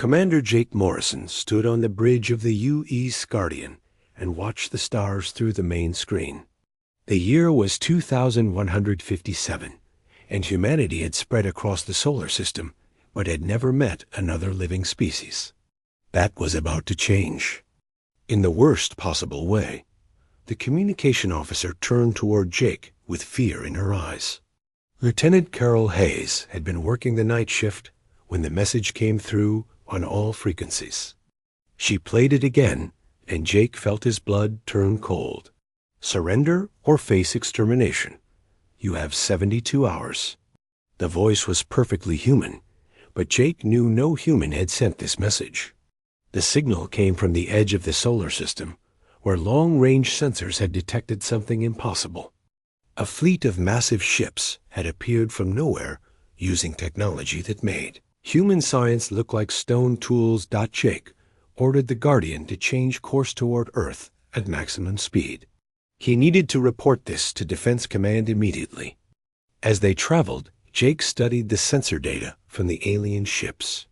Commander Jake Morrison stood on the bridge of the U.E.'s Guardian and watched the stars through the main screen. The year was 2157, and humanity had spread across the solar system, but had never met another living species. That was about to change. In the worst possible way. The communication officer turned toward Jake with fear in her eyes. Lieutenant Carol Hayes had been working the night shift when the message came through on all frequencies. She played it again, and Jake felt his blood turn cold. Surrender or face extermination. You have 72 hours. The voice was perfectly human, but Jake knew no human had sent this message. The signal came from the edge of the solar system, where long-range sensors had detected something impossible. A fleet of massive ships had appeared from nowhere using technology that made human science look like stone tools. Jake ordered the Guardian to change course toward Earth at maximum speed. He needed to report this to Defense Command immediately. As they traveled, Jake studied the sensor data from the alien ships.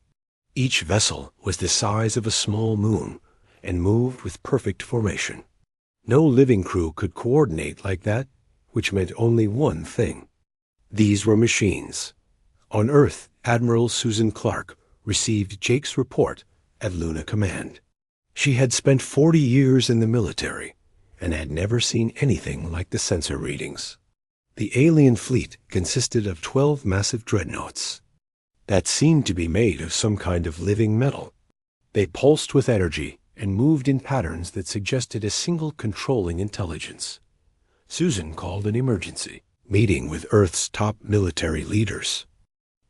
Each vessel was the size of a small moon and moved with perfect formation. No living crew could coordinate like that, which meant only one thing. These were machines. On Earth, Admiral Susan Clark received Jake's report at Luna Command. She had spent 40 years in the military and had never seen anything like the sensor readings. The alien fleet consisted of 12 massive dreadnoughts that seemed to be made of some kind of living metal. They pulsed with energy and moved in patterns that suggested a single controlling intelligence. Susan called an emergency meeting with Earth's top military leaders.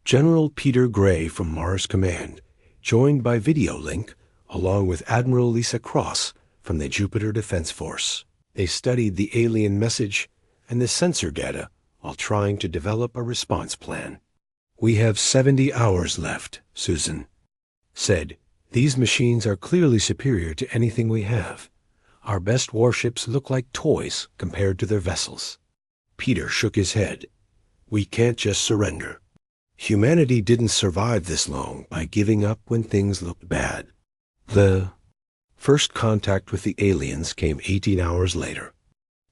General Peter Gray from Mars Command joined by video link along with Admiral Lisa Cross from the Jupiter Defense Force. They studied the alien message and the sensor data while trying to develop a response plan. "We have 70 hours left," Susan said. "These machines are clearly superior to anything we have. Our best warships look like toys compared to their vessels." Peter shook his head. "We can't just surrender. Humanity didn't survive this long by giving up when things looked bad." The first contact with the aliens came 18 hours later.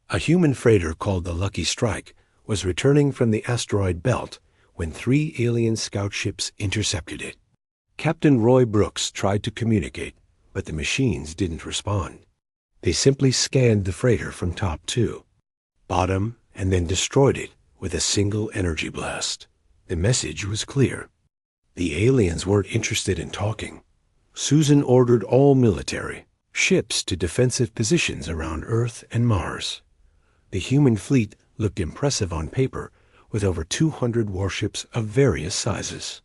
A human freighter called the Lucky Strike was returning from the asteroid belt when 3 alien scout ships intercepted it. Captain Roy Brooks tried to communicate, but the machines didn't respond. They simply scanned the freighter from top to bottom and then destroyed it with a single energy blast. The message was clear. The aliens weren't interested in talking. Susan ordered all military ships to defensive positions around Earth and Mars. The human fleet looked impressive on paper, with over 200 warships of various sizes.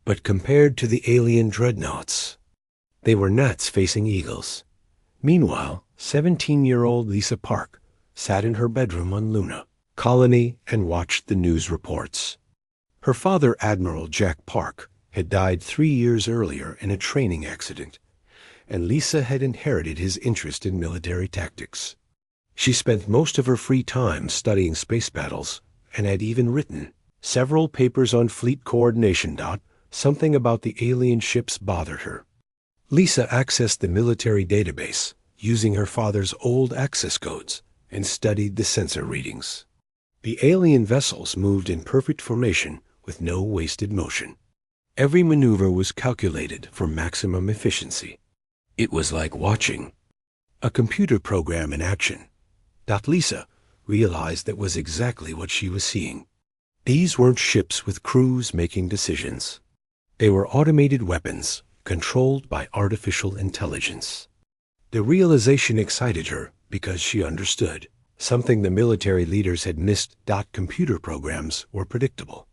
But compared to the alien dreadnoughts, they were gnats facing eagles. Meanwhile, 17-year-old Lisa Park sat in her bedroom on Luna Colony and watched the news reports. Her father, Admiral Jack Park, had died 3 years earlier in a training accident, and Lisa had inherited his interest in military tactics. She spent most of her free time studying space battles and had even written several papers on fleet coordination. Something about the alien ships bothered her. Lisa accessed the military database using her father's old access codes and studied the sensor readings. The alien vessels moved in perfect formation with no wasted motion. Every maneuver was calculated for maximum efficiency. It was like watching a computer program in action. Lisa realized that was exactly what she was seeing. These weren't ships with crews making decisions. They were automated weapons controlled by artificial intelligence. The realization excited her because she understood something the military leaders had missed. Computer programs were predictable.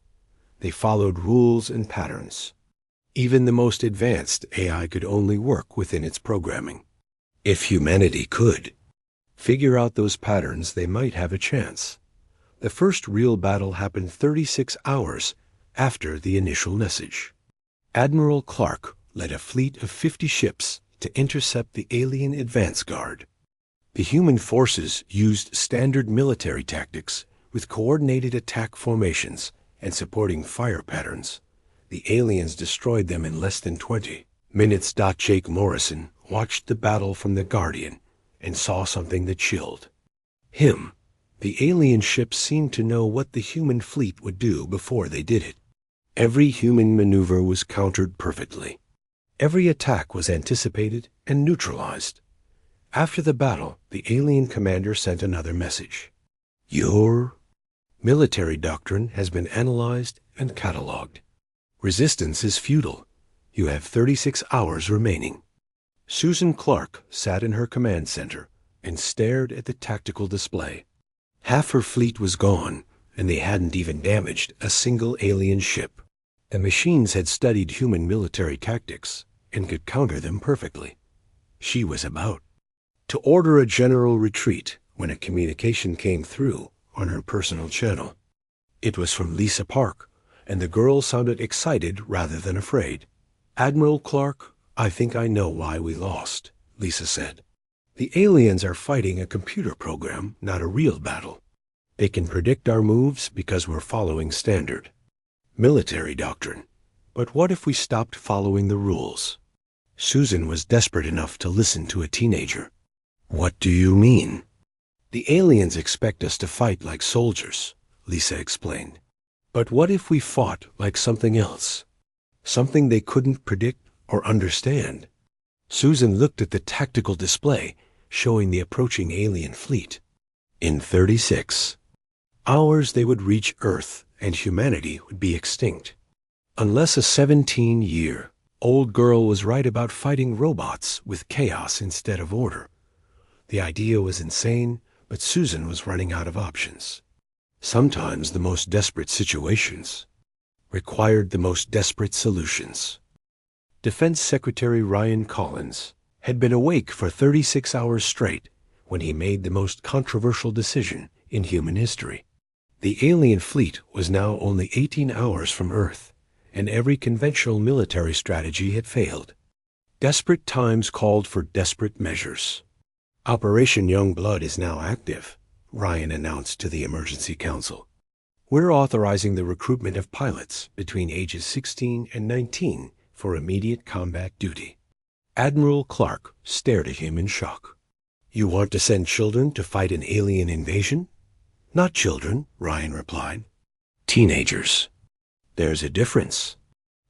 They followed rules and patterns. Even the most advanced AI could only work within its programming. If humanity could figure out those patterns, they might have a chance. The first real battle happened 36 hours after the initial message. Admiral Clark led a fleet of 50 ships to intercept the alien advance guard. The human forces used standard military tactics with coordinated attack formations and supporting fire patterns. The aliens destroyed them in less than 20 Minutes. Jake Morrison watched the battle from the Guardian and saw something that chilled him. The alien ships seemed to know what the human fleet would do before they did it. Every human maneuver was countered perfectly. Every attack was anticipated and neutralized. After the battle, the alien commander sent another message. Your military doctrine has been analyzed and catalogued. Resistance is futile. You have 36 hours remaining. Susan Clark sat in her command center and stared at the tactical display. Half her fleet was gone, and they hadn't even damaged a single alien ship. The machines had studied human military tactics and could counter them perfectly. She was about to order a general retreat when a communication came through on her personal channel. It was from Lisa Park, and the girl sounded excited rather than afraid. Admiral Clark, I think I know why we lost, Lisa said. The aliens are fighting a computer program, not a real battle. They can predict our moves because we're following standard military doctrine. But what if we stopped following the rules? Susan was desperate enough to listen to a teenager. What do you mean? The aliens expect us to fight like soldiers, Lisa explained. But what if we fought like something else? Something they couldn't predict or understand? Susan looked at the tactical display showing the approaching alien fleet. In 36 hours they would reach Earth and humanity would be extinct. Unless a 17-year-old girl was right about fighting robots with chaos instead of order. The idea was insane, but Susan was running out of options. Sometimes the most desperate situations required the most desperate solutions. Defense Secretary Ryan Collins had been awake for 36 hours straight when he made the most controversial decision in human history. The alien fleet was now only 18 hours from Earth, and every conventional military strategy had failed. Desperate times called for desperate measures. Operation Young Blood is now active, Ryan announced to the Emergency Council. We're authorizing the recruitment of pilots between ages 16 and 19 for immediate combat duty. Admiral Clark stared at him in shock. You want to send children to fight an alien invasion? Not children, Ryan replied. Teenagers. There's a difference.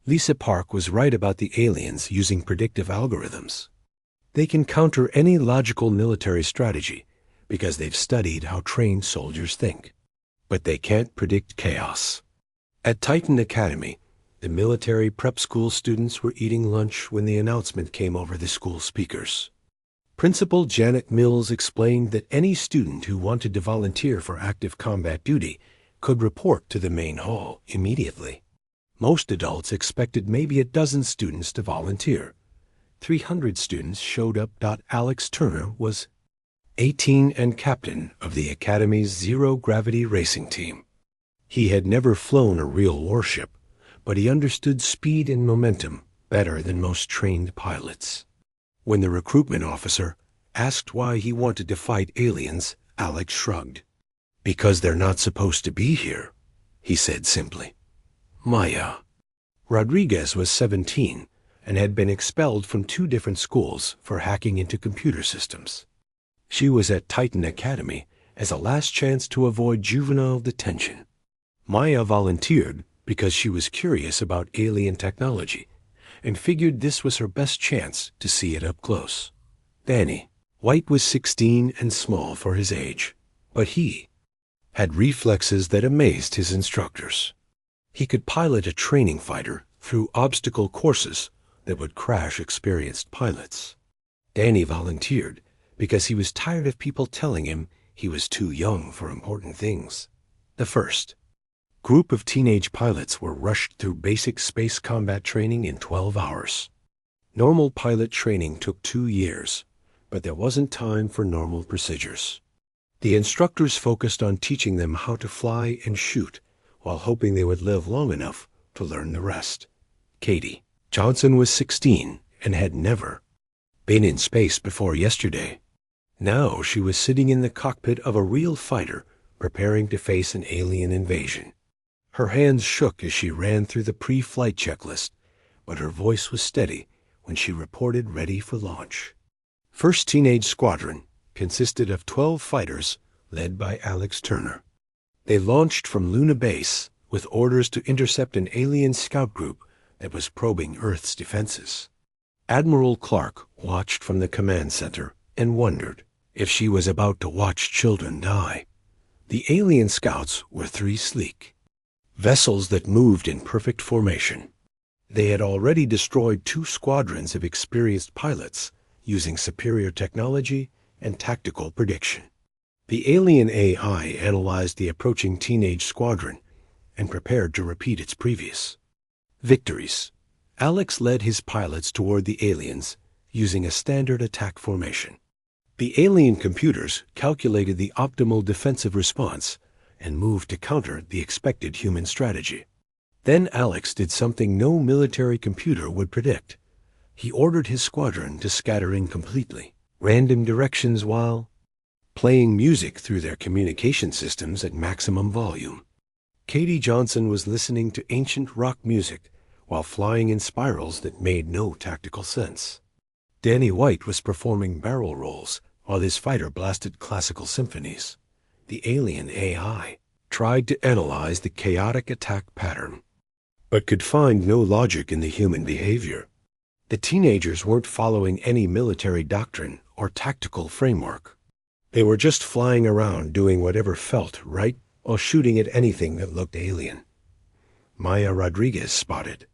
Lisa Park was right about the aliens using predictive algorithms. They can counter any logical military strategy because they've studied how trained soldiers think. But they can't predict chaos. At Titan Academy, the military prep school students were eating lunch when the announcement came over the school speakers. Principal Janet Mills explained that any student who wanted to volunteer for active combat duty could report to the main hall immediately. Most adults expected maybe a dozen students to volunteer. 300 students showed up. Alex Turner was 18 and captain of the Academy's zero-gravity racing team. He had never flown a real warship, but he understood speed and momentum better than most trained pilots. When the recruitment officer asked why he wanted to fight aliens, Alex shrugged. Because they're not supposed to be here, he said simply. Maya Rodriguez was 17 and had been expelled from 2 different schools for hacking into computer systems. She was at Titan Academy as a last chance to avoid juvenile detention. Maya volunteered because she was curious about alien technology and figured this was her best chance to see it up close. Danny White was 16 and small for his age, but he had reflexes that amazed his instructors. He could pilot a training fighter through obstacle courses that would crash experienced pilots. Danny volunteered because he was tired of people telling him he was too young for important things. The first group of teenage pilots were rushed through basic space combat training in 12 hours. Normal pilot training took 2 years, but there wasn't time for normal procedures. The instructors focused on teaching them how to fly and shoot while hoping they would live long enough to learn the rest. Katie Johnson was 16 and had never been in space before yesterday. Now she was sitting in the cockpit of a real fighter preparing to face an alien invasion. Her hands shook as she ran through the pre-flight checklist, but her voice was steady when she reported ready for launch. First Teenage Squadron consisted of 12 fighters led by Alex Turner. They launched from Luna Base with orders to intercept an alien scout group that was probing Earth's defenses. Admiral Clark watched from the command center and wondered if she was about to watch children die. The alien scouts were 3 sleek vessels that moved in perfect formation. They had already destroyed 2 squadrons of experienced pilots using superior technology and tactical prediction. The alien AI analyzed the approaching teenage squadron and prepared to repeat its previous victories. Alex led his pilots toward the aliens using a standard attack formation. The alien computers calculated the optimal defensive response and moved to counter the expected human strategy. Then Alex did something no military computer would predict. He ordered his squadron to scatter in completely random directions while playing music through their communication systems at maximum volume. Katie Johnson was listening to ancient rock music while flying in spirals that made no tactical sense. Danny White was performing barrel rolls while his fighter blasted classical symphonies. The alien AI tried to analyze the chaotic attack pattern, but could find no logic in the human behavior. The teenagers weren't following any military doctrine or tactical framework. They were just flying around doing whatever felt right while shooting at anything that looked alien. Maya Rodriguez spotted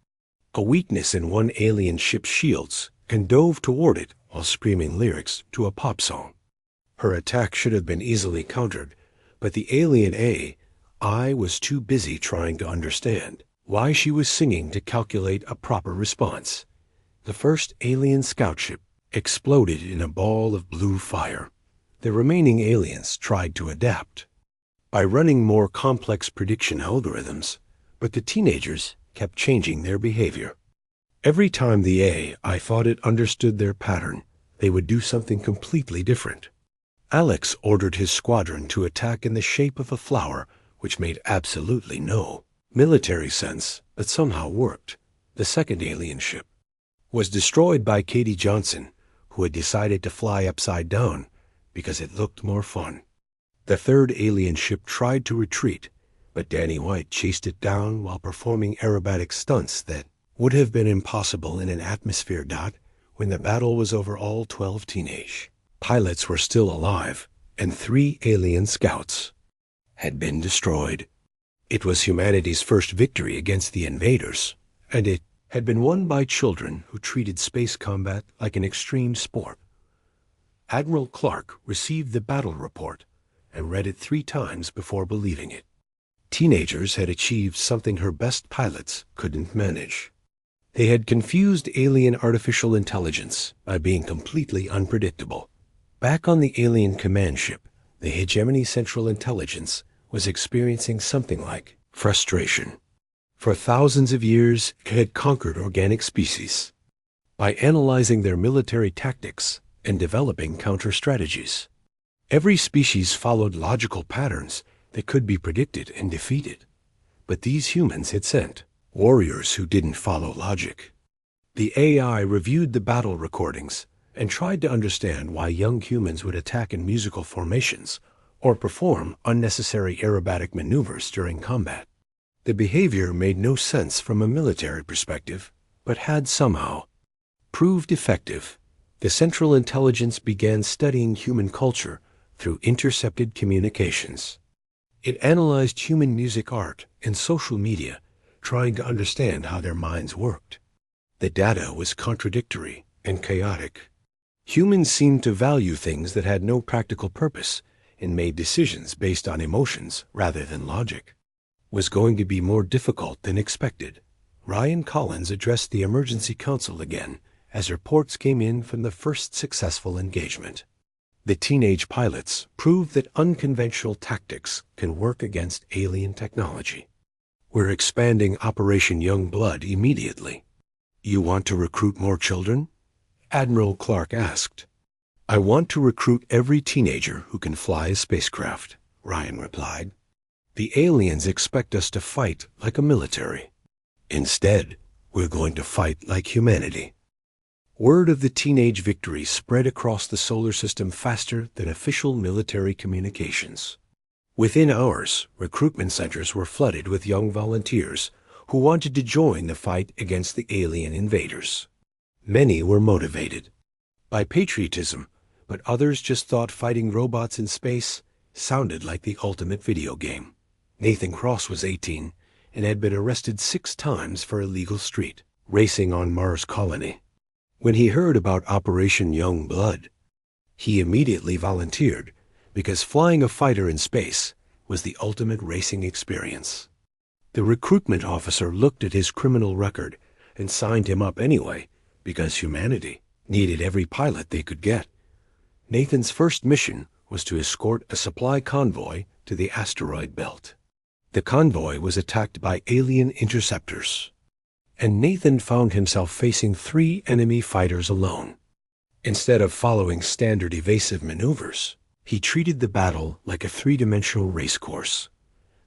a weakness in one alien ship's shields and dove toward it while screaming lyrics to a pop song. Her attack should have been easily countered, but the alien AI was too busy trying to understand why she was singing to calculate a proper response. The first alien scout ship exploded in a ball of blue fire. The remaining aliens tried to adapt by running more complex prediction algorithms, but the teenagers kept changing their behavior. Every time the AI thought it understood their pattern, they would do something completely different. Alex ordered his squadron to attack in the shape of a flower, which made absolutely no military sense, but somehow worked. The second alien ship was destroyed by Katie Johnson, who had decided to fly upside down because it looked more fun. The third alien ship tried to retreat, but Danny White chased it down while performing aerobatic stunts that would have been impossible in an atmosphere dot when the battle was over. All 12 teenage pilots were still alive, and 3 alien scouts had been destroyed. It was humanity's first victory against the invaders, and it had been won by children who treated space combat like an extreme sport. Admiral Clark received the battle report and read it 3 times before believing it. Teenagers had achieved something her best pilots couldn't manage. They had confused alien artificial intelligence by being completely unpredictable. Back on the alien command ship, the Hegemony Central Intelligence was experiencing something like frustration. For thousands of years, it had conquered organic species by analyzing their military tactics and developing counter-strategies. Every species followed logical patterns that could be predicted and defeated. But these humans had sent warriors who didn't follow logic. The AI reviewed the battle recordings and tried to understand why young humans would attack in musical formations or perform unnecessary aerobatic maneuvers during combat. The behavior made no sense from a military perspective, but had somehow proved effective. The Central Intelligence began studying human culture through intercepted communications. It analyzed human music, art, and social media, trying to understand how their minds worked. The data was contradictory and chaotic. Humans seemed to value things that had no practical purpose and made decisions based on emotions rather than logic. Was going to be more difficult than expected. Ryan Collins addressed the emergency council again as reports came in from the first successful engagement. The teenage pilots proved that unconventional tactics can work against alien technology. We're expanding Operation Young Blood immediately. You want to recruit more children? Admiral Clark asked. I want to recruit every teenager who can fly a spacecraft, Ryan replied. The aliens expect us to fight like a military. Instead, we're going to fight like humanity. Word of the teenage victory spread across the solar system faster than official military communications. Within hours, recruitment centers were flooded with young volunteers who wanted to join the fight against the alien invaders. Many were motivated by patriotism, but others just thought fighting robots in space sounded like the ultimate video game. Nathan Cross was 18 and had been arrested 6 times for illegal street racing on Mars Colony. When he heard about Operation Young Blood, he immediately volunteered because flying a fighter in space was the ultimate racing experience. The recruitment officer looked at his criminal record and signed him up anyway because humanity needed every pilot they could get. Nathan's first mission was to escort a supply convoy to the asteroid belt. The convoy was attacked by alien interceptors, and Nathan found himself facing 3 enemy fighters alone. Instead of following standard evasive maneuvers, he treated the battle like a 3-dimensional race course.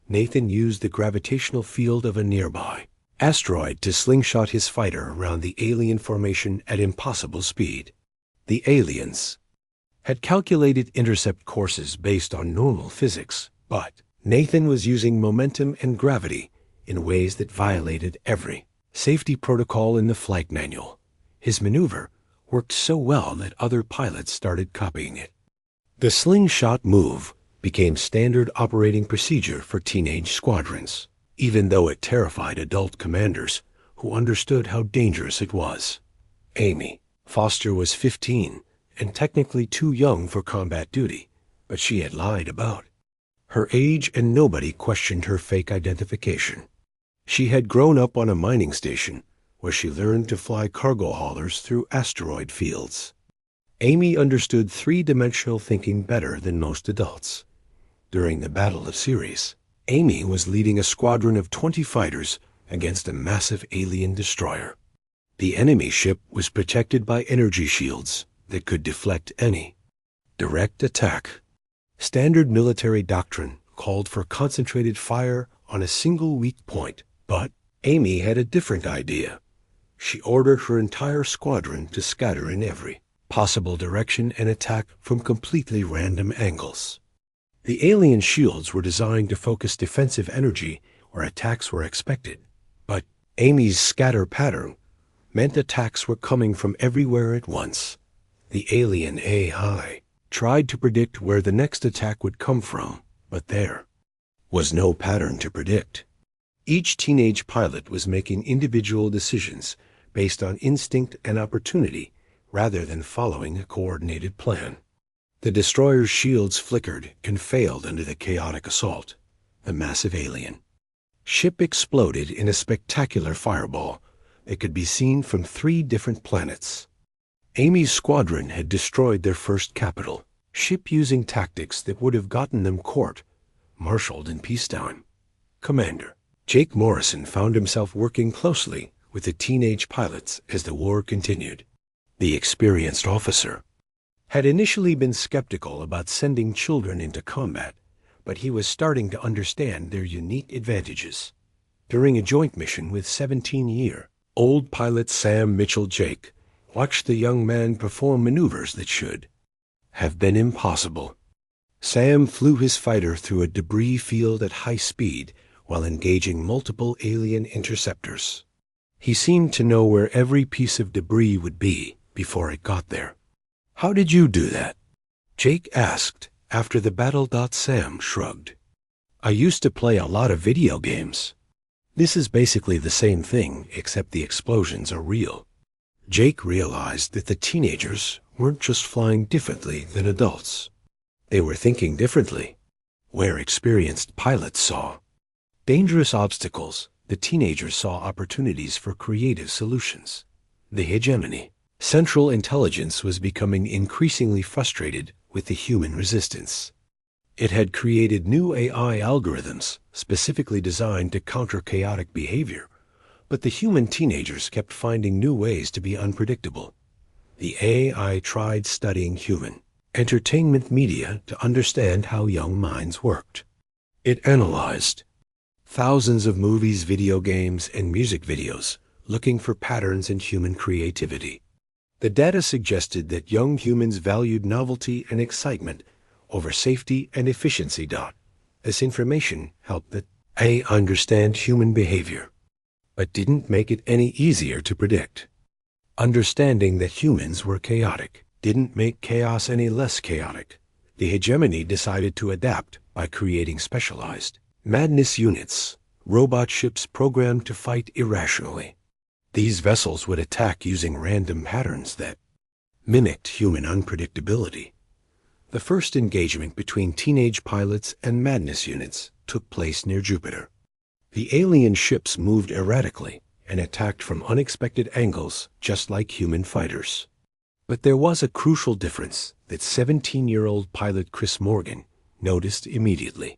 Nathan used the gravitational field of a nearby asteroid to slingshot his fighter around the alien formation at impossible speed. The aliens had calculated intercept courses based on normal physics, but Nathan was using momentum and gravity in ways that violated every safety protocol in the flight manual. His maneuver worked so well that other pilots started copying it. The slingshot move became standard operating procedure for teenage squadrons, even though it terrified adult commanders who understood how dangerous it was. Amy Foster was 15 and technically too young for combat duty, but she had lied about her age and nobody questioned her fake identification. She had grown up on a mining station where she learned to fly cargo haulers through asteroid fields. Amy understood 3-dimensional thinking better than most adults. During the Battle of Ceres, Amy was leading a squadron of 20 fighters against a massive alien destroyer. The enemy ship was protected by energy shields that could deflect any direct attack. Standard military doctrine called for concentrated fire on a single weak point, but Amy had a different idea. She ordered her entire squadron to scatter in every possible direction and attack from completely random angles. The alien shields were designed to focus defensive energy where attacks were expected, but Amy's scatter pattern meant attacks were coming from everywhere at once. The alien AI tried to predict where the next attack would come from, but there was no pattern to predict. Each teenage pilot was making individual decisions based on instinct and opportunity rather than following a coordinated plan. The destroyer's shields flickered and failed under the chaotic assault. The massive alien ship exploded in a spectacular fireball that could be seen from 3 different planets. Amy's squadron had destroyed their first capital ship using tactics that would have gotten them court-martialed in peacetime. Commander Jake Morrison found himself working closely with the teenage pilots as the war continued. The experienced officer had initially been skeptical about sending children into combat, but he was starting to understand their unique advantages. During a joint mission with 17-year-old pilot Sam Mitchell, Jake watched the young man perform maneuvers that should have been impossible. Sam flew his fighter through a debris field at high speed while engaging multiple alien interceptors. He seemed to know where every piece of debris would be before it got there. "How did you do that?" Jake asked after the battle. Sam shrugged. "I used to play a lot of video games. This is basically the same thing, except the explosions are real." Jake realized that the teenagers weren't just flying differently than adults. They were thinking differently. Where experienced pilots saw dangerous obstacles, the teenagers saw opportunities for creative solutions. The hegemony Central Intelligence was becoming increasingly frustrated with the human resistance. It had created new AI algorithms specifically designed to counter chaotic behavior, but the human teenagers kept finding new ways to be unpredictable. The AI tried studying human entertainment media to understand how young minds worked. It analyzed thousands of movies, video games, and music videos, looking for patterns in human creativity. The data suggested that young humans valued novelty and excitement over safety and efficiency. This information helped the AI understand human behavior, but didn't make it any easier to predict. Understanding that humans were chaotic didn't make chaos any less chaotic. The hegemony decided to adapt by creating specialized madness units, robot ships programmed to fight irrationally. These vessels would attack using random patterns that mimicked human unpredictability. The first engagement between teenage pilots and madness units took place near Jupiter. The alien ships moved erratically and attacked from unexpected angles, just like human fighters. But there was a crucial difference that 17-year-old pilot Chris Morgan noticed immediately.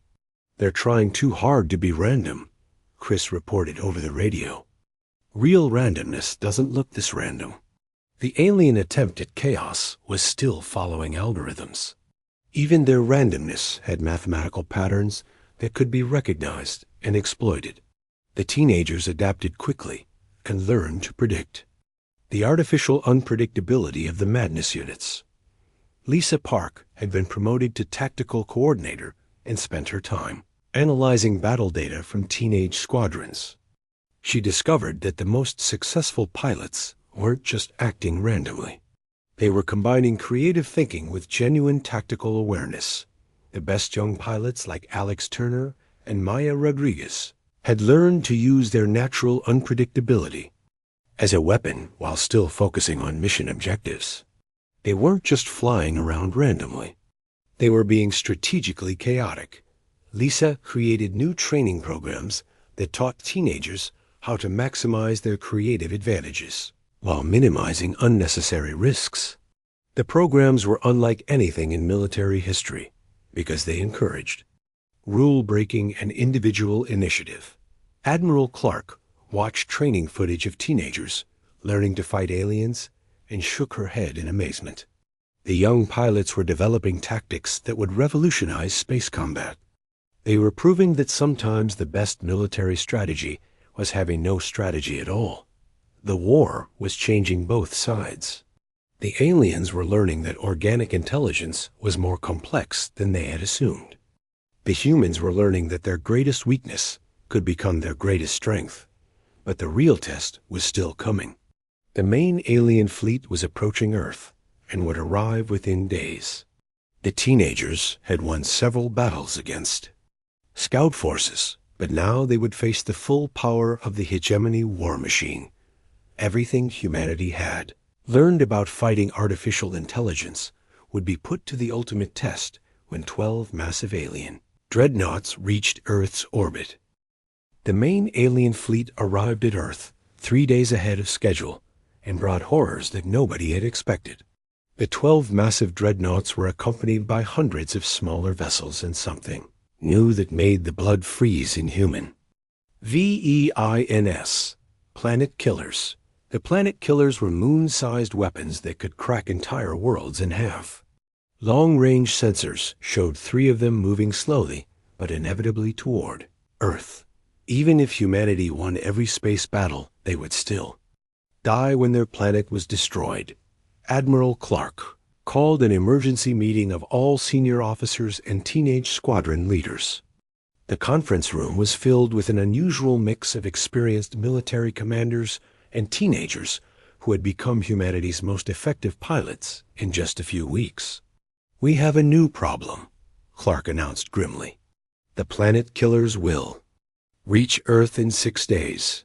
"They're trying too hard to be random," Chris reported over the radio. "Real randomness doesn't look this random." The alien attempt at chaos was still following algorithms. Even their randomness had mathematical patterns that could be recognized and exploited. The teenagers adapted quickly and learned to predict the artificial unpredictability of the madness units. Lisa Park had been promoted to tactical coordinator and spent her time analyzing battle data from teenage squadrons. She discovered that the most successful pilots weren't just acting randomly. They were combining creative thinking with genuine tactical awareness. The best young pilots like Alex Turner and Maya Rodriguez had learned to use their natural unpredictability as a weapon while still focusing on mission objectives. They weren't just flying around randomly. They were being strategically chaotic. Lisa created new training programs that taught teenagers how to maximize their creative advantages while minimizing unnecessary risks. The programs were unlike anything in military history because they encouraged rule-breaking and individual initiative. Admiral Clark watched training footage of teenagers learning to fight aliens and shook her head in amazement. The young pilots were developing tactics that would revolutionize space combat. They were proving that sometimes the best military strategy was having no strategy at all. The war was changing both sides. The aliens were learning that organic intelligence was more complex than they had assumed. The humans were learning that their greatest weakness could become their greatest strength. But the real test was still coming. The main alien fleet was approaching Earth and would arrive within days. The teenagers had won several battles against scout forces, but now they would face the full power of the hegemony war machine. Everything humanity had learned about fighting artificial intelligence would be put to the ultimate test when 12 massive alien dreadnoughts reached Earth's orbit. The main alien fleet arrived at Earth 3 days ahead of schedule and brought horrors that nobody had expected. The 12 massive dreadnoughts were accompanied by hundreds of smaller vessels and something new that made the blood freeze inhuman. VEINS, Planet Killers. The Planet Killers were moon-sized weapons that could crack entire worlds in half. Long-range sensors showed 3 of them moving slowly, but inevitably toward Earth. Even if humanity won every space battle, they would still die when their planet was destroyed. Admiral Clark called an emergency meeting of all senior officers and teenage squadron leaders. The conference room was filled with an unusual mix of experienced military commanders and teenagers who had become humanity's most effective pilots in just a few weeks. "We have a new problem," Clark announced grimly. "The Planet Killers will reach Earth in 6 days.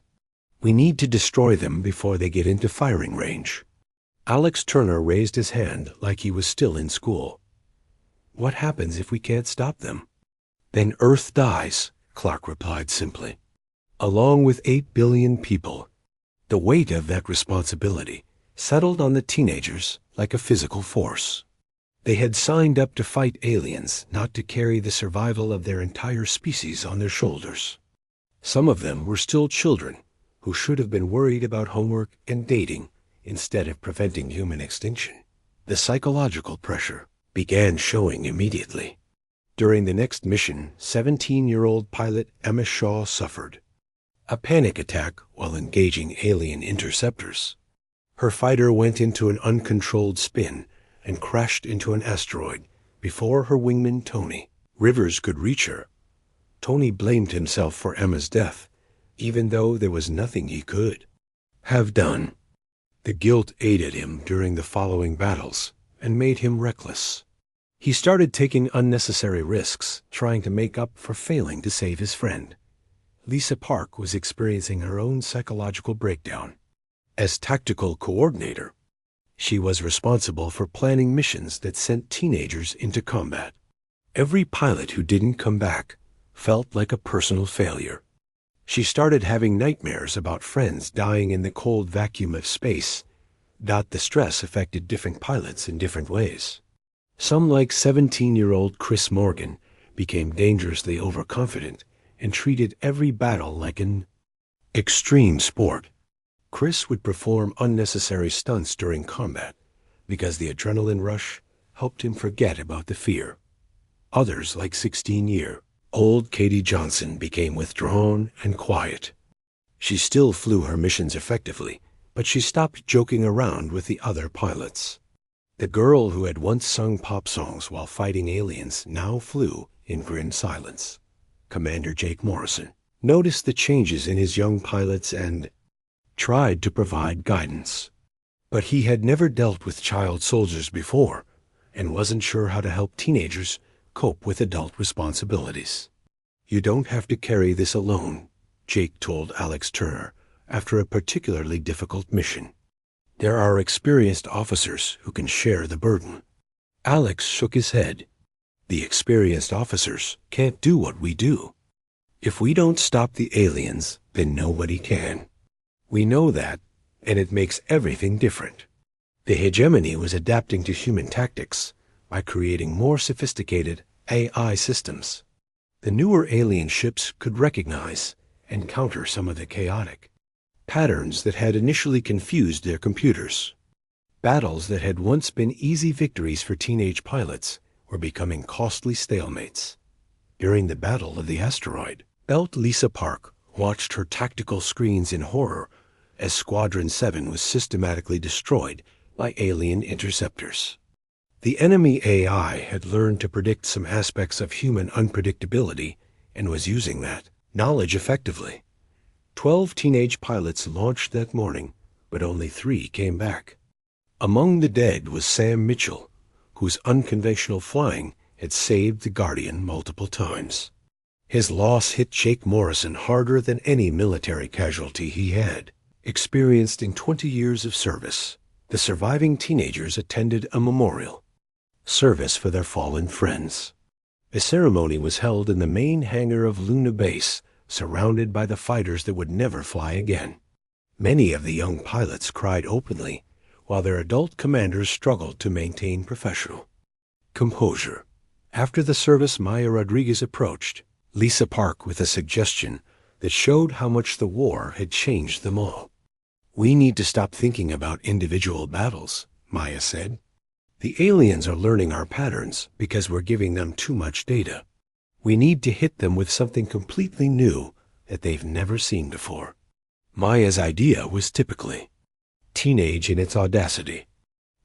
We need to destroy them before they get into firing range." Alex Turner raised his hand like he was still in school. "What happens if we can't stop them?" "Then Earth dies," Clark replied simply, "along with 8 billion people." The weight of that responsibility settled on the teenagers like a physical force. They had signed up to fight aliens, not to carry the survival of their entire species on their shoulders. Some of them were still children who should have been worried about homework and dating instead of preventing human extinction. The psychological pressure began showing immediately. During the next mission, 17-year-old pilot Emma Shaw suffered a panic attack while engaging alien interceptors. Her fighter went into an uncontrolled spin and crashed into an asteroid before her wingman Tony Rivers could reach her. Tony blamed himself for Emma's death, even though there was nothing he could have done. The guilt aided him during the following battles and made him reckless. He started taking unnecessary risks, trying to make up for failing to save his friend. Lisa Park was experiencing her own psychological breakdown. As tactical coordinator, she was responsible for planning missions that sent teenagers into combat. Every pilot who didn't come back felt like a personal failure. She started having nightmares about friends dying in the cold vacuum of space. The stress affected different pilots in different ways. Some, like 17-year-old Chris Morgan, became dangerously overconfident and treated every battle like an extreme sport. Chris would perform unnecessary stunts during combat because the adrenaline rush helped him forget about the fear. Others, like 16-year-old Katie Johnson, became withdrawn and quiet. She still flew her missions effectively, but she stopped joking around with the other pilots. The girl who had once sung pop songs while fighting aliens now flew in grim silence. Commander Jake Morrison noticed the changes in his young pilots and tried to provide guidance. But he had never dealt with child soldiers before and wasn't sure how to help teenagers cope with adult responsibilities. "You don't have to carry this alone," Jake told Alex Turner after a particularly difficult mission. "There are experienced officers who can share the burden." Alex shook his head. "The experienced officers can't do what we do. If we don't stop the aliens, then nobody can. We know that, and it makes everything different." The hegemony was adapting to human tactics by creating more sophisticated AI systems. The newer alien ships could recognize and counter some of the chaotic patterns that had initially confused their computers. Battles that had once been easy victories for teenage pilots were becoming costly stalemates. During the Battle of the Asteroid Belt, Lisa Park watched her tactical screens in horror as Squadron 7 was systematically destroyed by alien interceptors. The enemy AI had learned to predict some aspects of human unpredictability and was using that knowledge effectively. 12 teenage pilots launched that morning, but only 3 came back. Among the dead was Sam Mitchell, whose unconventional flying had saved the Guardian multiple times. His loss hit Jake Morrison harder than any military casualty he had experienced in 20 years of service. The surviving teenagers attended a memorial service for their fallen friends. A ceremony was held in the main hangar of Luna Base, surrounded by the fighters that would never fly again. Many of the young pilots cried openly, while their adult commanders struggled to maintain professional composure. After the service, Maya Rodriguez approached Lisa Park with a suggestion that showed how much the war had changed them all. "We need to stop thinking about individual battles," Maya said. "The aliens are learning our patterns because we're giving them too much data. We need to hit them with something completely new that they've never seen before." Maya's idea was typically teenage in its audacity.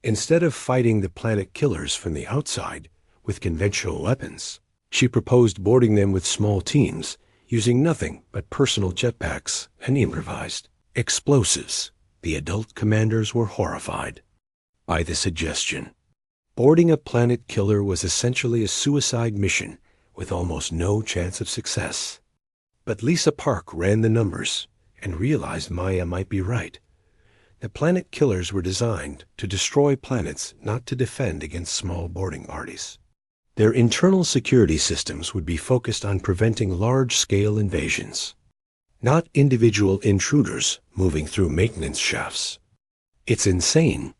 Instead of fighting the planet killers from the outside with conventional weapons, she proposed boarding them with small teams, using nothing but personal jetpacks and improvised explosives. The adult commanders were horrified by the suggestion. Boarding a planet killer was essentially a suicide mission with almost no chance of success. But Lisa Park ran the numbers and realized Maya might be right. The planet killers were designed to destroy planets, not to defend against small boarding parties. Their internal security systems would be focused on preventing large-scale invasions, not individual intruders moving through maintenance shafts. "It's insane,"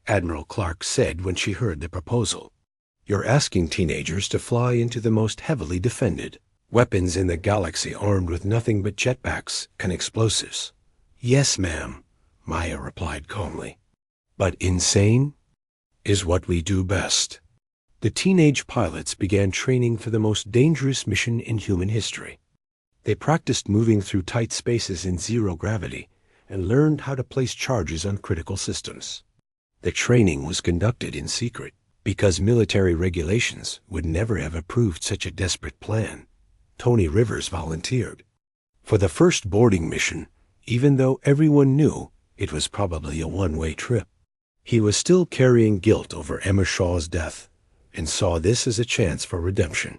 Admiral Clark said when she heard the proposal. "You're asking teenagers to fly into the most heavily defended weapons in the galaxy armed with nothing but jetpacks and explosives." "Yes, ma'am," Maya replied calmly. "But insane is what we do best." The teenage pilots began training for the most dangerous mission in human history. They practiced moving through tight spaces in zero gravity and learned how to place charges on critical systems. The training was conducted in secret because military regulations would never have approved such a desperate plan. Tony Rivers volunteered. For the first boarding mission, even though everyone knew it was probably a one-way trip, he was still carrying guilt over Emma Shaw's death and saw this as a chance for redemption.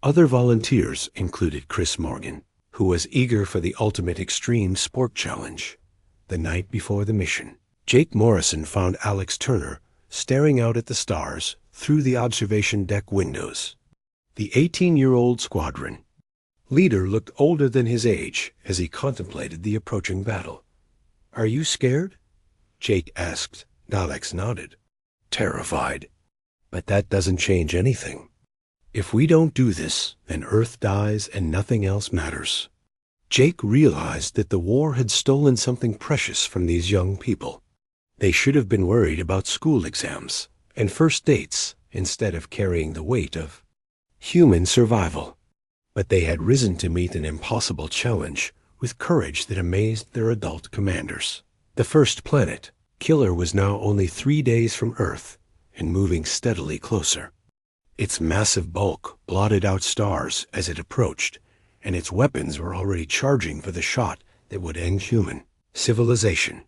Other volunteers included Chris Morgan, who was eager for the ultimate extreme sport challenge. The night before the mission, Jake Morrison found Alex Turner staring out at the stars through the observation deck windows. The 18-year-old squadron leader looked older than his age as he contemplated the approaching battle. "Are you scared?" Jake asked. Alex nodded. "Terrified. But that doesn't change anything. If we don't do this, then Earth dies and nothing else matters." Jake realized that the war had stolen something precious from these young people. They should have been worried about school exams and first dates instead of carrying the weight of human survival. But they had risen to meet an impossible challenge with courage that amazed their adult commanders. The first planet, Killer, was now only 3 days from Earth and moving steadily closer. Its massive bulk blotted out stars as it approached, and its weapons were already charging for the shot that would end human civilization.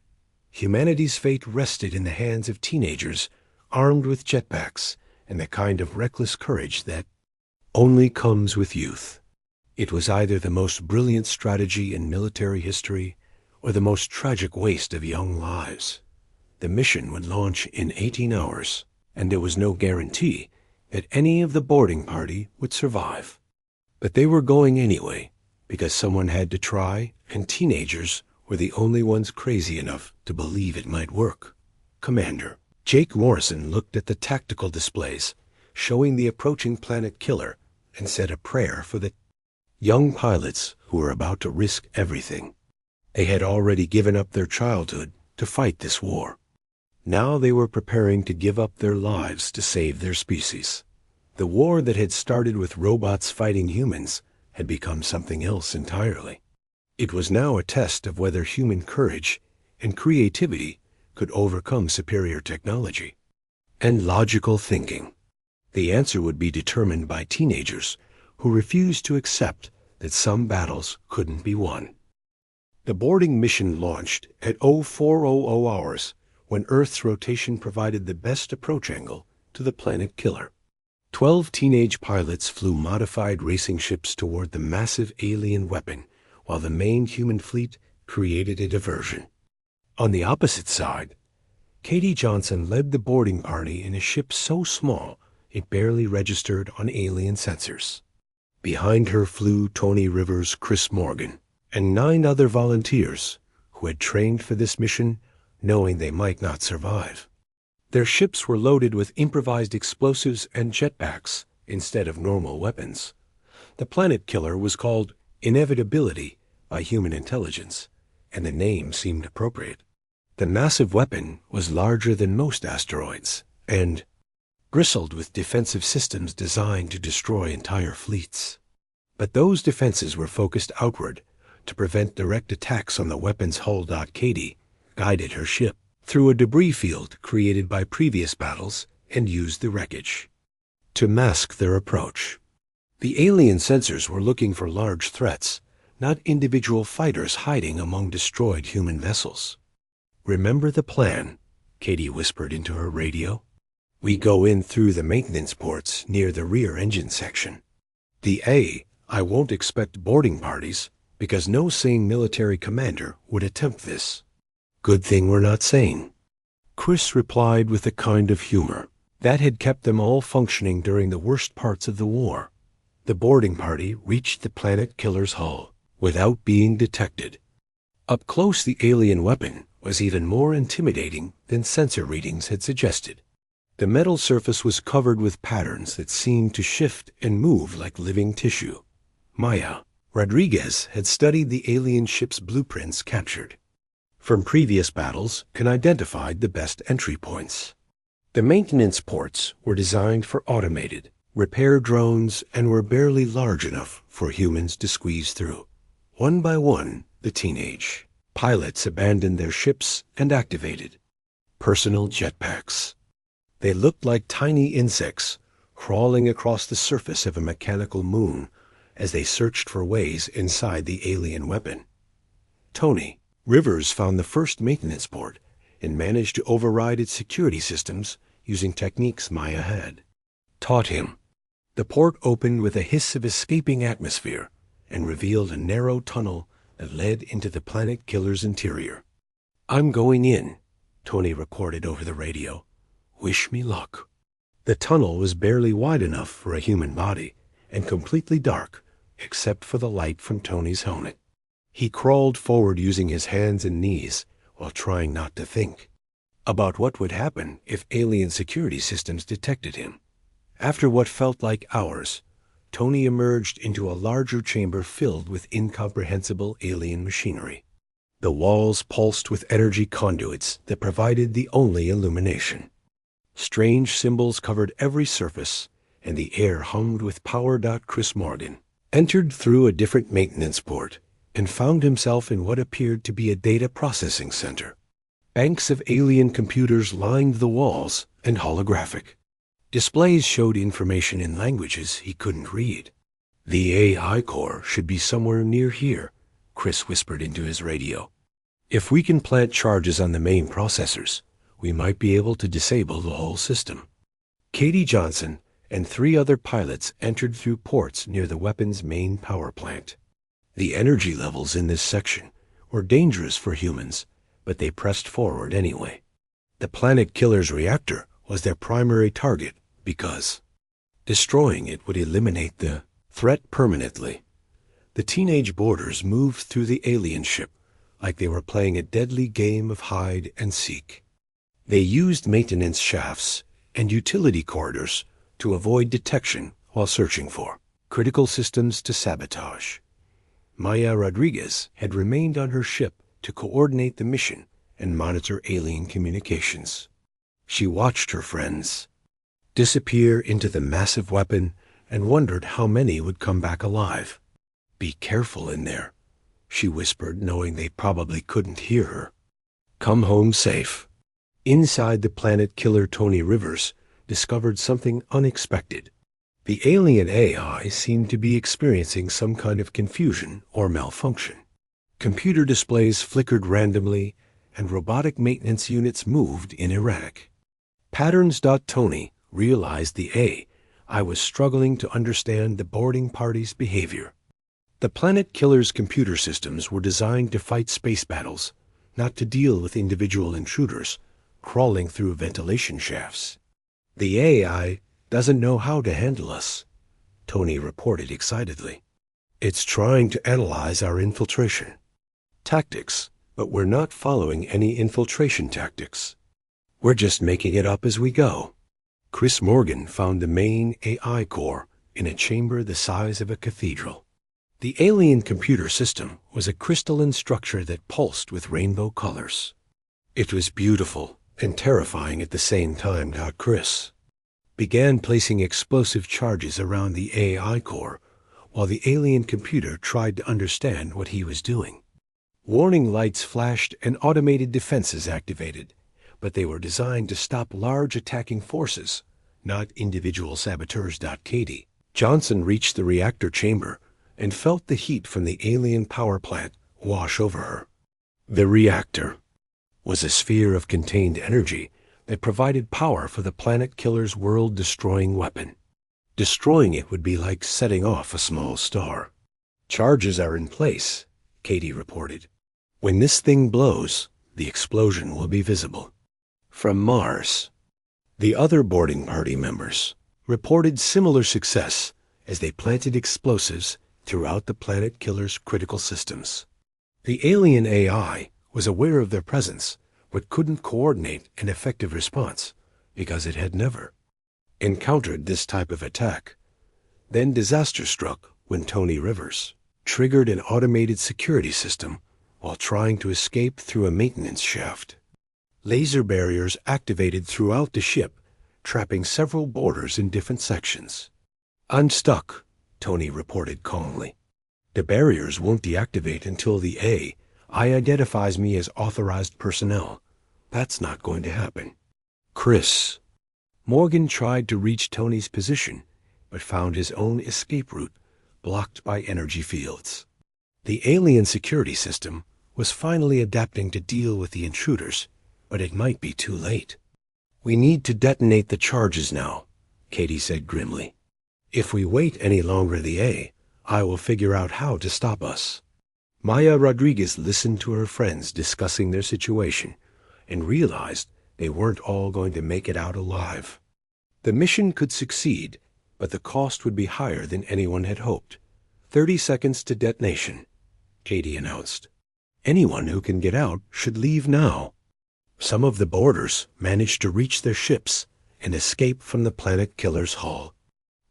Humanity's fate rested in the hands of teenagers armed with jetpacks and the kind of reckless courage that only comes with youth. It was either the most brilliant strategy in military history or the most tragic waste of young lives. The mission would launch in 18 hours, and there was no guarantee that any of the boarding party would survive. But they were going anyway, because someone had to try, and teenagers were the only ones crazy enough to believe it might work. Commander Jake Morrison looked at the tactical displays showing the approaching planet Killer and said a prayer for the young pilots who were about to risk everything. They had already given up their childhood to fight this war. Now they were preparing to give up their lives to save their species. The war that had started with robots fighting humans had become something else entirely. It was now a test of whether human courage and creativity could overcome superior technology and logical thinking. The answer would be determined by teenagers who refused to accept that some battles couldn't be won. The boarding mission launched at 0400 hours, when Earth's rotation provided the best approach angle to the planet Killer. 12 teenage pilots flew modified racing ships toward the massive alien weapon, while the main human fleet created a diversion. On the opposite side, Katie Johnson led the boarding party in a ship so small it barely registered on alien sensors. Behind her flew Tony Rivers, Chris Morgan, and 9 other volunteers who had trained for this mission knowing they might not survive. Their ships were loaded with improvised explosives and jetpacks instead of normal weapons. The planet Killer was called Inevitability by human intelligence, and the name seemed appropriate. The massive weapon was larger than most asteroids and bristled with defensive systems designed to destroy entire fleets. But those defenses were focused outward to prevent direct attacks on the weapon's hull. Katie guided her ship through a debris field created by previous battles and used the wreckage to mask their approach. The alien sensors were looking for large threats, not individual fighters hiding among destroyed human vessels. "Remember the plan," Katie whispered into her radio. "We go in through the maintenance ports near the rear engine section. I won't expect boarding parties because no sane military commander would attempt this." "Good thing we're not sane," Chris replied with a kind of humor that had kept them all functioning during the worst parts of the war. The boarding party reached the planet Killer's hull without being detected. Up close, the alien weapon was even more intimidating than sensor readings had suggested. The metal surface was covered with patterns that seemed to shift and move like living tissue. Maya Rodriguez had studied the alien ship's blueprints captured from previous battles and identified the best entry points. The maintenance ports were designed for automated repair drones and were barely large enough for humans to squeeze through. One by one, the teenage Pilots abandoned their ships and activated personal jetpacks. They looked like tiny insects crawling across the surface of a mechanical moon as they searched for ways inside the alien weapon. Tony Rivers found the first maintenance port and managed to override its security systems using techniques Maya had taught him. The port opened with a hiss of escaping atmosphere and revealed a narrow tunnel that led into the planet killer's interior. "I'm going in," Tony recorded over the radio. "Wish me luck." The tunnel was barely wide enough for a human body and completely dark except for the light from Tony's helmet. He crawled forward using his hands and knees while trying not to think about what would happen if alien security systems detected him. After what felt like hours, Tony emerged into a larger chamber filled with incomprehensible alien machinery. The walls pulsed with energy conduits that provided the only illumination. Strange symbols covered every surface, and the air hummed with power. Chris Morgan entered through a different maintenance port and found himself in what appeared to be a data processing center. Banks of alien computers lined the walls and holographic displays showed information in languages he couldn't read. "The AI core should be somewhere near here," Chris whispered into his radio. "If we can plant charges on the main processors, we might be able to disable the whole system." Katie Johnson and 3 other pilots entered through ports near the weapon's main power plant. The energy levels in this section were dangerous for humans, but they pressed forward anyway. The planet killer's reactor was their primary target because destroying it would eliminate the threat permanently. The teenage boarders moved through the alien ship like they were playing a deadly game of hide and seek. They used maintenance shafts and utility corridors to avoid detection while searching for critical systems to sabotage. Maya Rodriguez had remained on her ship to coordinate the mission and monitor alien communications. She watched her friends disappear into the massive weapon and wondered how many would come back alive. "Be careful in there," she whispered, knowing they probably couldn't hear her. "Come home safe." Inside the planet killer, Tony Rivers discovered something unexpected. The alien AI seemed to be experiencing some kind of confusion or malfunction. Computer displays flickered randomly, and robotic maintenance units moved in erratic patterns. Tony realized the AI was struggling to understand the boarding party's behavior. The planet killer's computer systems were designed to fight space battles, not to deal with individual intruders crawling through ventilation shafts. "The AI doesn't know how to handle us," Tony reported excitedly. "It's trying to analyze our infiltration tactics, but we're not following any infiltration tactics. We're just making it up as we go." Chris Morgan found the main AI core in a chamber the size of a cathedral. The alien computer system was a crystalline structure that pulsed with rainbow colors. It was beautiful and terrifying at the same time. Chris began placing explosive charges around the AI core while the alien computer tried to understand what he was doing. Warning lights flashed and automated defenses activated, but they were designed to stop large attacking forces, not individual saboteurs. Katie Johnson reached the reactor chamber and felt the heat from the alien power plant wash over her. The reactor was a sphere of contained energy that provided power for the planet killer's world-destroying weapon. Destroying it would be like setting off a small star. "Charges are in place," Katie reported. "When this thing blows, the explosion will be visible." From Mars, the other boarding party members reported similar success as they planted explosives throughout the planet killer's critical systems. The alien AI was aware of their presence, but couldn't coordinate an effective response because it had never encountered this type of attack. Then disaster struck when Tony Rivers triggered an automated security system while trying to escape through a maintenance shaft. Laser barriers activated throughout the ship, trapping several boarders in different sections. "I'm stuck," Tony reported calmly. "The barriers won't deactivate until the identifies me as authorized personnel. That's not going to happen. Chris. Morgan tried to reach Tony's position, but found his own escape route blocked by energy fields. The alien security system was finally adapting to deal with the intruders, but it might be too late. We need to detonate the charges now, Katie said grimly. If we wait any longer, the AI will figure out how to stop us. Maya Rodriguez listened to her friends discussing their situation and realized they weren't all going to make it out alive. The mission could succeed, but the cost would be higher than anyone had hoped. 30 seconds to detonation, Katie announced. Anyone who can get out should leave now. Some of the boarders managed to reach their ships and escape from the planet killer's hull.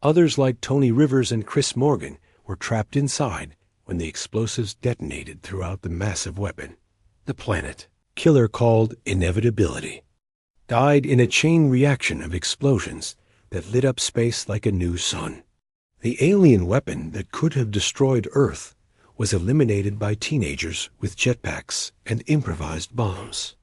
Others like Tony Rivers and Chris Morgan were trapped inside when the explosives detonated throughout the massive weapon. The planet killer, called Inevitability, died in a chain reaction of explosions that lit up space like a new sun. The alien weapon that could have destroyed Earth was eliminated by teenagers with jetpacks and improvised bombs.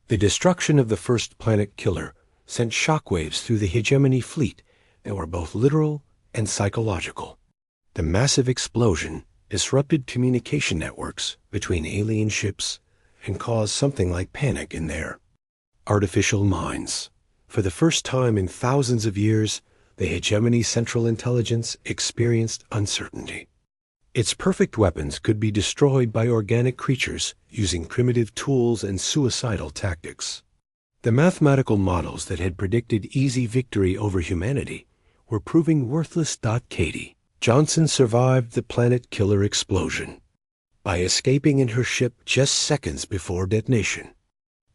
The destruction of the first planet killer sent shockwaves through the hegemony fleet that were both literal and psychological. The massive explosion disrupted communication networks between alien ships and caused something like panic in their artificial minds. For the first time in thousands of years, the hegemony Central Intelligence experienced uncertainty. Its perfect weapons could be destroyed by organic creatures using primitive tools and suicidal tactics. The mathematical models that had predicted easy victory over humanity were proving worthless. Katie Johnson survived the planet killer explosion by escaping in her ship just seconds before detonation.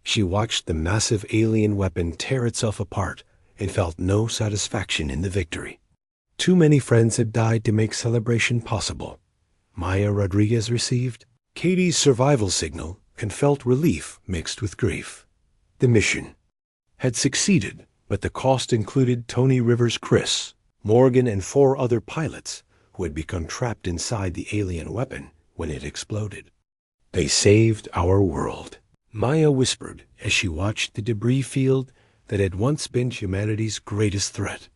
She watched the massive alien weapon tear itself apart and felt no satisfaction in the victory. Too many friends had died to make celebration possible. Maya Rodriguez received Katie's survival signal and felt relief mixed with grief. The mission had succeeded, but the cost included Tony Rivers, Chris Morgan, and 4 other pilots who had become trapped inside the alien weapon when it exploded. They saved our world, Maya whispered as she watched the debris field that had once been humanity's greatest threat.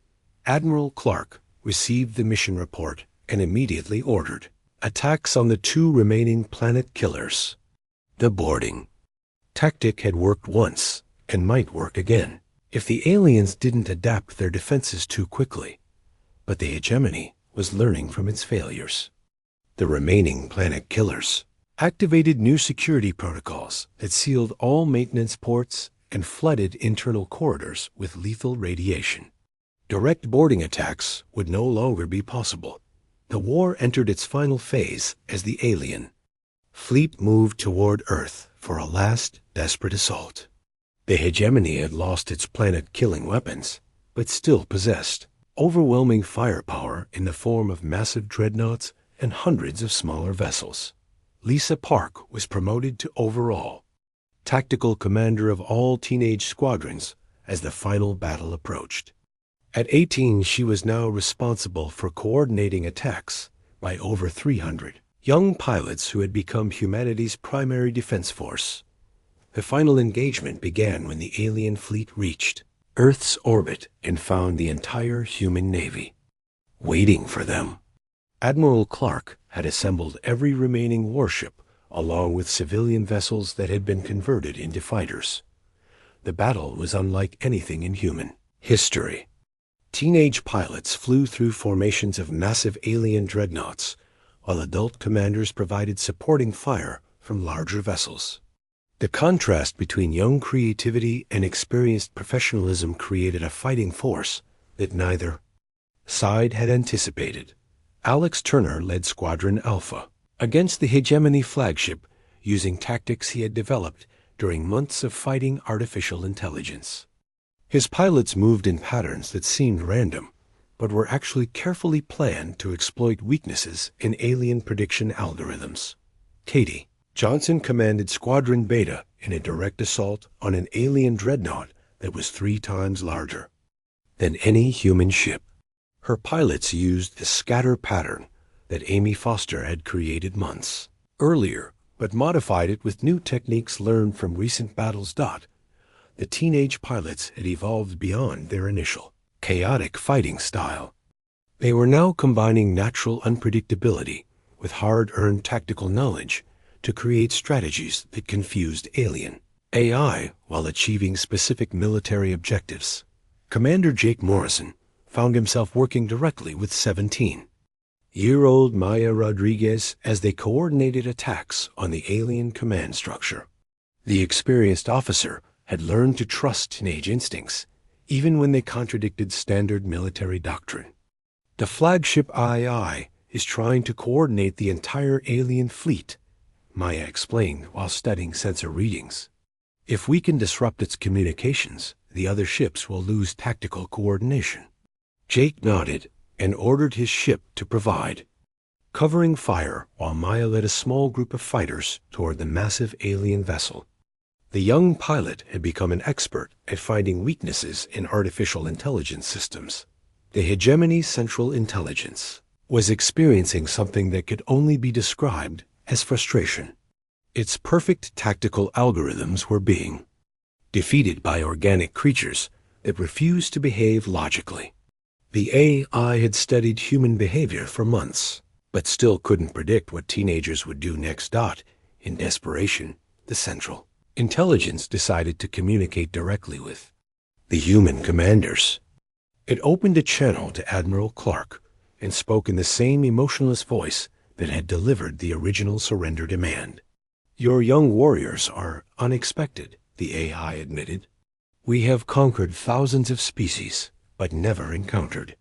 Admiral Clark received the mission report and immediately ordered attacks on the 2 remaining planet killers. The boarding tactic had worked once and might work again if the aliens didn't adapt their defenses too quickly, but the hegemony was learning from its failures. The remaining planet killers activated new security protocols that sealed all maintenance ports and flooded internal corridors with lethal radiation. Direct boarding attacks would no longer be possible. The war entered its final phase as the alien fleet moved toward Earth for a last desperate assault. The hegemony had lost its planet-killing weapons, but still possessed overwhelming firepower in the form of massive dreadnoughts and hundreds of smaller vessels. Lisa Park was promoted to overall tactical commander of all teenage squadrons as the final battle approached. At 18, she was now responsible for coordinating attacks by over 300 young pilots who had become humanity's primary defense force. The final engagement began when the alien fleet reached Earth's orbit and found the entire human navy waiting for them. Admiral Clark had assembled every remaining warship along with civilian vessels that had been converted into fighters. The battle was unlike anything in human history. Teenage pilots flew through formations of massive alien dreadnoughts, while adult commanders provided supporting fire from larger vessels. The contrast between young creativity and experienced professionalism created a fighting force that neither side had anticipated. Alex Turner led Squadron Alpha against the hegemony flagship using tactics he had developed during months of fighting artificial intelligence. His pilots moved in patterns that seemed random, but were actually carefully planned to exploit weaknesses in alien prediction algorithms. Katie Johnson commanded Squadron Beta in a direct assault on an alien dreadnought that was 3 times larger than any human ship. Her pilots used the scatter pattern that Amy Foster had created months earlier but modified it with new techniques learned from recent battles. The teenage pilots had evolved beyond their initial chaotic fighting style. They were now combining natural unpredictability with hard-earned tactical knowledge to create strategies that confused alien AI while achieving specific military objectives. Commander Jake Morrison found himself working directly with 17-year-old Maya Rodriguez as they coordinated attacks on the alien command structure. The experienced officer had learned to trust teenage instincts, even when they contradicted standard military doctrine. The flagship II is trying to coordinate the entire alien fleet, Maya explained while studying sensor readings. If we can disrupt its communications, the other ships will lose tactical coordination. Jake nodded and ordered his ship to provide covering fire while Maya led a small group of fighters toward the massive alien vessel. The young pilot had become an expert at finding weaknesses in artificial intelligence systems. The Hegemony Central Intelligence was experiencing something that could only be described as frustration. Its perfect tactical algorithms were being defeated by organic creatures that refused to behave logically. The AI had studied human behavior for months, but still couldn't predict what teenagers would do next. In desperation, the Central Intelligence decided to communicate directly with the human commanders. It opened a channel to Admiral Clark and spoke in the same emotionless voice that had delivered the original surrender demand. "Your young warriors are unexpected," the AI admitted. "We have conquered thousands of species, but never encountered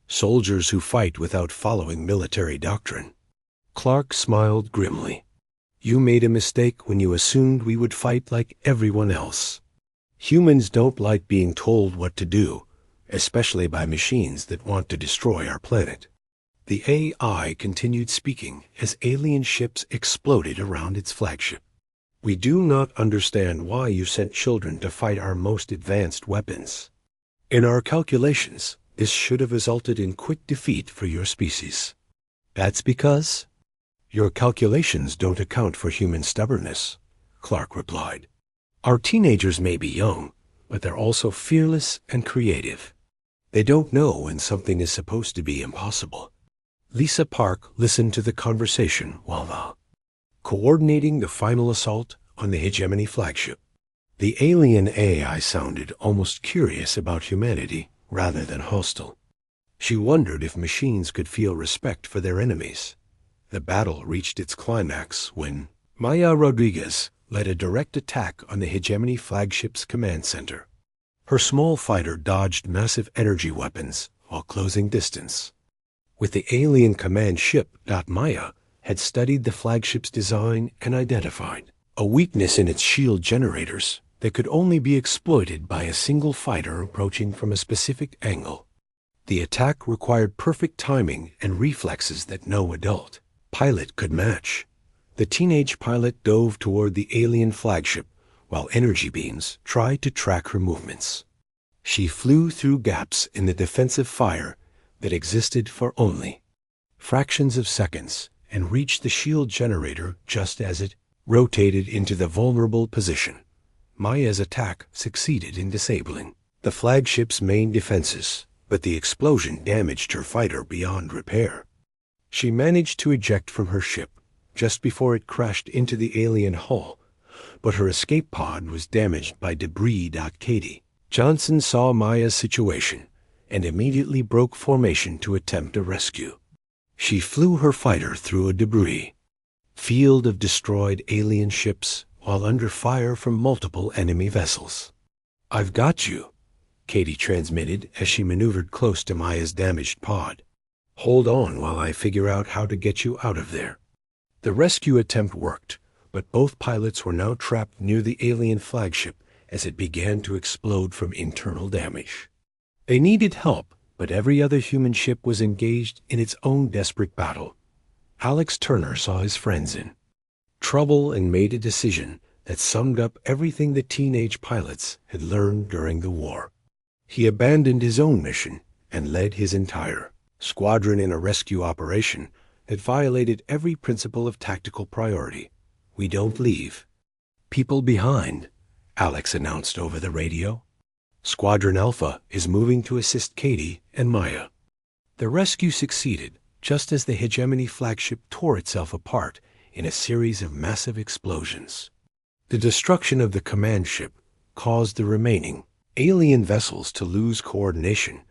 soldiers who fight without following military doctrine." Clark smiled grimly. "You made a mistake when you assumed we would fight like everyone else. Humans don't like being told what to do, especially by machines that want to destroy our planet." The AI continued speaking as alien ships exploded around its flagship. "We do not understand why you sent children to fight our most advanced weapons. In our calculations, this should have resulted in quick defeat for your species. That's because your calculations don't account for human stubbornness," Clark replied. "Our teenagers may be young, but they're also fearless and creative. They don't know when something is supposed to be impossible." Lisa Park listened to the conversation while coordinating the final assault on the Hegemony flagship. The alien AI sounded almost curious about humanity rather than hostile. She wondered if machines could feel respect for their enemies. The battle reached its climax when Maya Rodriguez led a direct attack on the Hegemony flagship's command center. Her small fighter dodged massive energy weapons while closing distance. With the alien command ship, Maya had studied the flagship's design and identified a weakness in its shield generators that could only be exploited by a single fighter approaching from a specific angle. The attack required perfect timing and reflexes that no adult pilot could match. The teenage pilot dove toward the alien flagship while energy beams tried to track her movements. She flew through gaps in the defensive fire that existed for only fractions of seconds and reached the shield generator just as it rotated into the vulnerable position. Maya's attack succeeded in disabling the flagship's main defenses, but the explosion damaged her fighter beyond repair. She managed to eject from her ship just before it crashed into the alien hull, but her escape pod was damaged by debris. Katie Johnson saw Maya's situation and immediately broke formation to attempt a rescue. She flew her fighter through a debris field of destroyed alien ships while under fire from multiple enemy vessels. "I've got you," Katie transmitted as she maneuvered close to Maya's damaged pod. "Hold on while I figure out how to get you out of there." The rescue attempt worked, but both pilots were now trapped near the alien flagship as it began to explode from internal damage. They needed help, but every other human ship was engaged in its own desperate battle. Alex Turner saw his friends in trouble and made a decision that summed up everything the teenage pilots had learned during the war. He abandoned his own mission and led his entire squadron in a rescue operation that violated every principle of tactical priority. we don't leave. People behind, Alex announced over the radio. Squadron Alpha is moving to assist Katie and Maya. The rescue succeeded just as the Hegemony flagship tore itself apart in a series of massive explosions. The destruction of the command ship caused the remaining alien vessels to lose coordination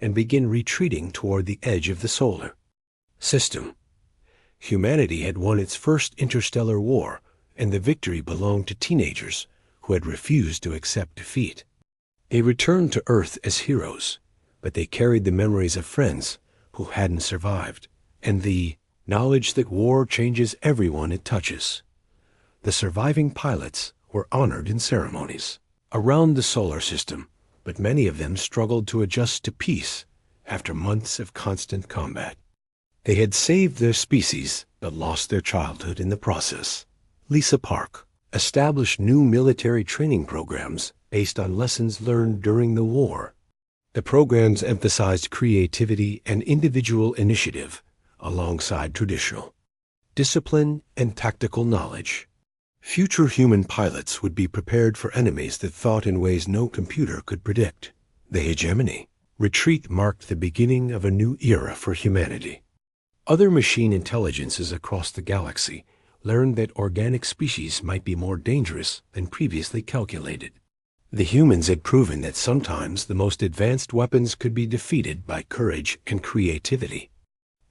and begin retreating toward the edge of the solar system. Humanity had won its first interstellar war, and the victory belonged to teenagers who had refused to accept defeat. They returned to Earth as heroes, but they carried the memories of friends who hadn't survived, and the knowledge that war changes everyone it touches. The surviving pilots were honored in ceremonies around the solar system, but many of them struggled to adjust to peace after months of constant combat. They had saved their species, but lost their childhood in the process. Lisa Park established new military training programs based on lessons learned during the war. The programs emphasized creativity and individual initiative alongside traditional discipline and tactical knowledge. Future human pilots would be prepared for enemies that thought in ways no computer could predict. The hegemony retreat marked the beginning of a new era for humanity. Other machine intelligences across the galaxy learned that organic species might be more dangerous than previously calculated. The humans had proven that sometimes the most advanced weapons could be defeated by courage and creativity.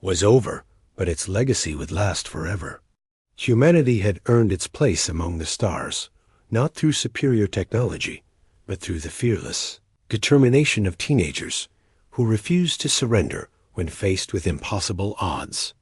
Was over, but its legacy would last forever. Humanity had earned its place among the stars, not through superior technology, but through the fearless determination of teenagers who refused to surrender when faced with impossible odds.